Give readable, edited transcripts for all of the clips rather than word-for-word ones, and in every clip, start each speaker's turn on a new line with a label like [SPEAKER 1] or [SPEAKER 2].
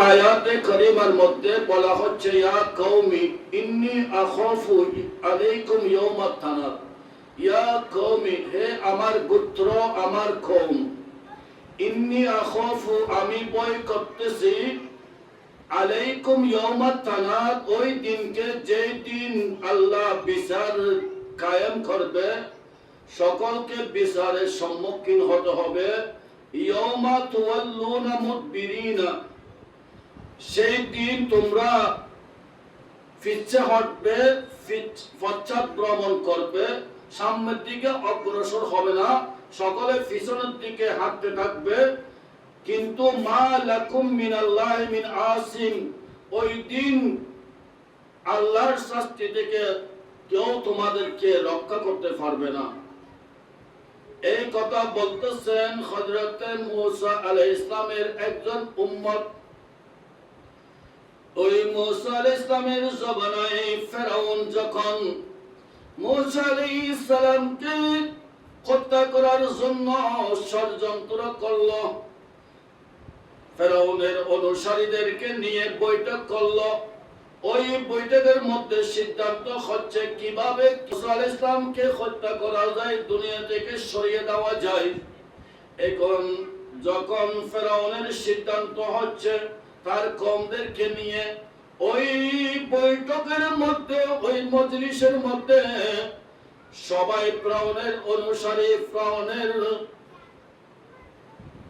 [SPEAKER 1] আয়াতে কারিমার মধ্যে বলা হচ্ছে ইয়া কওমি ইন্নী আখাফু আলাইকুম ইয়াউমাত তানাদ, ইয়া কওমি, হে আমার গোত্র, আমার কওম, ইন্নী আখাফু, আমি ভয় করতেছি, আলাইকুম ইয়াউমাত তানাদ, ওই দিনকে, যে দিন আল্লাহ বিচার কায়েম করবে, সকলকে বিচারের সম্মুখীন হতে হবে। ইয়াউমা তুওয়াল্লুনা মুদবিরিনা, সেই দিন তোমরা পিছে হটবে, পশ্চাৎভ্রমণ করবে, সামনের দিকে অগ্রসর হবে না, সকলে পিছনের দিকে হাঁটতে থাকবে। কিন্তু মা লাকুম মিনাল্লাহি মিন আসিম, ওই দিন আল্লাহর শাস্তি থেকে কেউ তোমাদেরকে রক্ষা করতে পারবে না। এই কথা বলতেছেন হযরত মূসা আলাইহিস সালামের একজন উম্মত। ওই মূসা আলাইহিস সালামের জমানায় ফেরাউন যখন মূসা আলাইহিস সালামকে হত্যা করার জন্য ষড়যন্ত্র করল, ফেরাউনের অনুসারীদেরকে নিয়ে বৈঠক করল। ওই বৈঠকের মধ্যে সিদ্ধান্ত হচ্ছে কিভাবে মূসা আলাইহিস সালামকে হত্যা করা যায়, দুনিয়া থেকে সরিয়ে দেওয়া যায়। এখন যখন ফেরাউনের সিদ্ধান্ত হচ্ছে তার কওমদেরকে নিয়ে, ওই বৈঠকের মধ্যে, ওই মজলিসের মধ্যে সবাই ফেরাউনের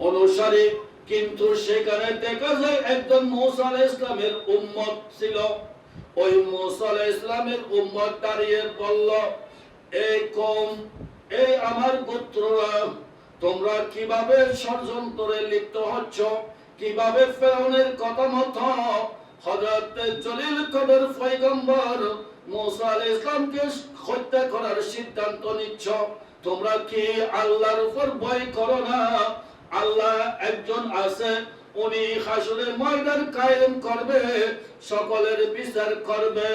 [SPEAKER 1] অনুসারী, কিন্তু সেখানে দেখা যায় একজন মূসা আলাইহিস সালামের উম্মত ছিল। ওই মূসা আলাইহিস সালামের উম্মত দাঁড়িয়ে বলল, এই কওম, এই আমার গোত্ররা, তোমরা কিভাবে ষড়যন্ত্রে লিপ্ত হচ্ছ, কিভাবে ফেরাউনের কথা মতো হযরত জলিল কদর পয়গম্বর মূসা আলাইহিস সালামকে হত্যা করার সিদ্ধান্ত নিচ্ছ? তোমরা কি আল্লাহর উপর ভয় করো না? আল্লাহ একজন আছে, উনি হাসরের ময়দান কায়েম করবে, সকলের বিচার করবে।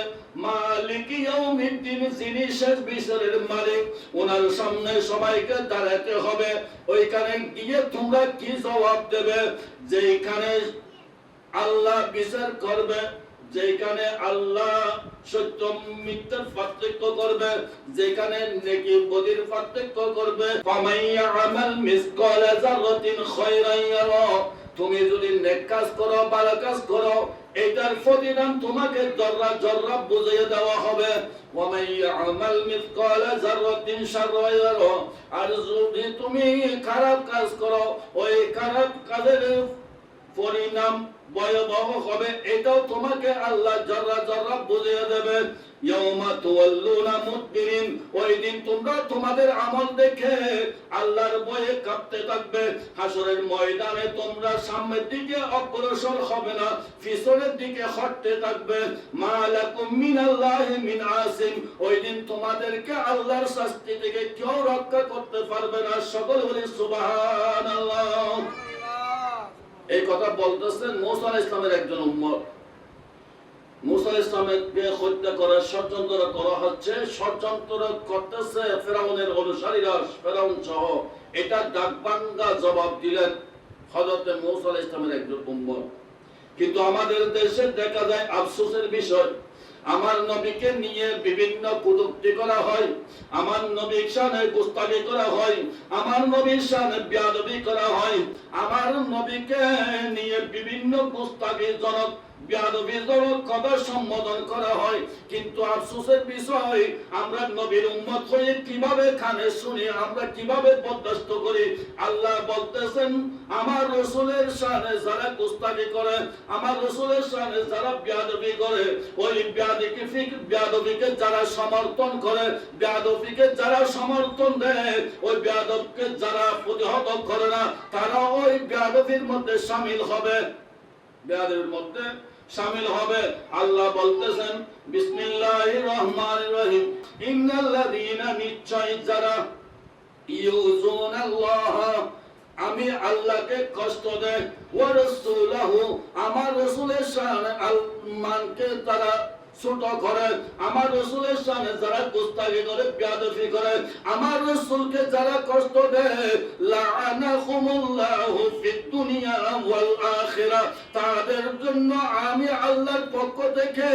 [SPEAKER 1] মালিক ইয়াউমিদ্দিন, যিনি শেষ বিচারের মালিক, ওনার সামনে সবাইকে দাঁড়াতে হবে। ওইখানে গিয়ে তোমরা কি জবাব দেবে? যেখানে আল্লাহ বিচার করবে, যেখানে আল্লাহ সত্য মিথ্যার পার্থক্য করবে, যেখানে নেকি বদির পার্থক্য করবে। ফামাইয়া আমাল মিসকালা যাররাতিন খায়রান ইয়ারা, তুমি যদি নেক কাজ করো, ভালো কাজ করো, এটার প্রতিদান তোমাকে জররা জররা বুঝিয়ে দেওয়া হবে। ওয়ামাইয়া আমাল মিসকালা যাররাতিন শাররান ইয়ারা, আর যদি তুমি খারাপ কাজ করো, ওই খারাপ কাজের পরিণাম ভয়াবহ হবে, এটাও তোমাকে আল্লাহ জররা জররা বুঝিয়ে দেবে। ইয়াউমা তুওয়াল্লুনা মুদবিরিন, ওই দিন তোমরা তোমাদের আমল দেখে আল্লাহর ভয়ে কাঁপতে থাকবে। হাসরের ময়দানে তোমরা সামনের দিকে অগ্রসর হবে না, পিছনের দিকে হটতে থাকবে। মা লাকুম মিনাল্লাহি মিন আসিম, ওই দিন তোমাদেরকে আল্লাহর শাস্তি থেকে কেউ রক্ষা করতে পারবে না। সকলে বলি সুবহানাল্লাহ। এই কথা বলতেছেন মূসা আলাইহিস সালামের একজন উম্মত। মূসা আলাইহিস সালামকে হত্যা করার ষড়যন্ত্র করা হচ্ছে, ষড়যন্ত্র করতেছে ফেরাউনের অনুসারীরা, ফেরাউন সহ। এটা ডাকবাঙ্গা জবাব দিলেন হযরত মূসা আলাইহিস সালামের একজন উম্মত। কিন্তু আমাদের দেশে দেখা যায় আফসোসের বিষয়, আমার নবীকে নিয়ে বিভিন্ন কটূক্তি করা হয়, আমার নবীর শানে গোস্তাখি করা হয়, আমার নবীর শানে বেয়াদবি করা হয়, আমার নবীকে নিয়ে বিভিন্ন গোস্তাখিজনক বেয়াদবিজনক কথা সম্বোধন করা হয়। কিন্তু আফসোসের বিষয়, আমরা নবীর উম্মত হয়ে কিভাবে কানে শুনি, আমরা কিভাবে বরদাস্ত করি। আল্লাহ বলতেছেন, আমার রাসূলের শানে যারা গোস্তাখি করে, আমার রাসূলের শানে যারা বেয়াদবি করে, ওই বেয়াদবিকে যারা সমর্থন করে, বেয়াদবিকে যারা সমর্থন দেয়, ওই বেয়াদবকে যারা প্রতিহত করে না, তারা ওই বেয়াদবির মধ্যে শামিল হবে, বেয়াদবির মধ্যে শামিল হবে। আল্লাহ বলতেছেন বিসমিল্লাহির রহমানির রহিম, ইন্নাল্লাযীনা, নিশ্চয় যারা, ইউযুনাল্লাহ, আমি আল্লাহকে কষ্ট দেয়, ওয়া রাসূলাহু, আমার রাসূলের শান মানকে তারা ছোট করে, আমার রাসূলের সামনে যারা গোস্তাকি করে, বেয়াদবি করে, আমার রাসূলকে যারা কষ্ট দেয়, লাআনাহুমুল্লাহু ফিদ দুনিয়া ওয়াল আখিরাহ, তাদের জন্য আমি আল্লাহর পক্ষ থেকে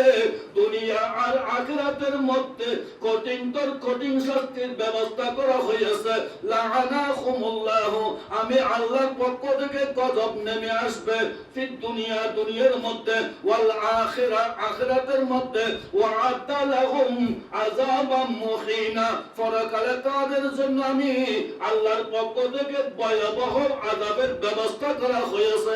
[SPEAKER 1] দুনিয়া আর আখিরাতের মধ্যে কঠিনতর কঠিন শাস্তির ব্যবস্থা করা হয়েছে। লাআনাহুমুল্লাহু, আমি আল্লাহর পক্ষ থেকে গজব নেমে আসবে, ফিদ দুনিয়া, দুনিয়ার মধ্যে, ওয়াল আখিরাহ, আখিরাতের মধ্যে, ওয়া'আদ্দা লাহুম আযাবাম মুহিনা, পরকালে তাদের জন্য আমি আল্লাহর পক্ষ থেকে ভয়াবহ আযাবের ব্যবস্থা করা হয়েছে।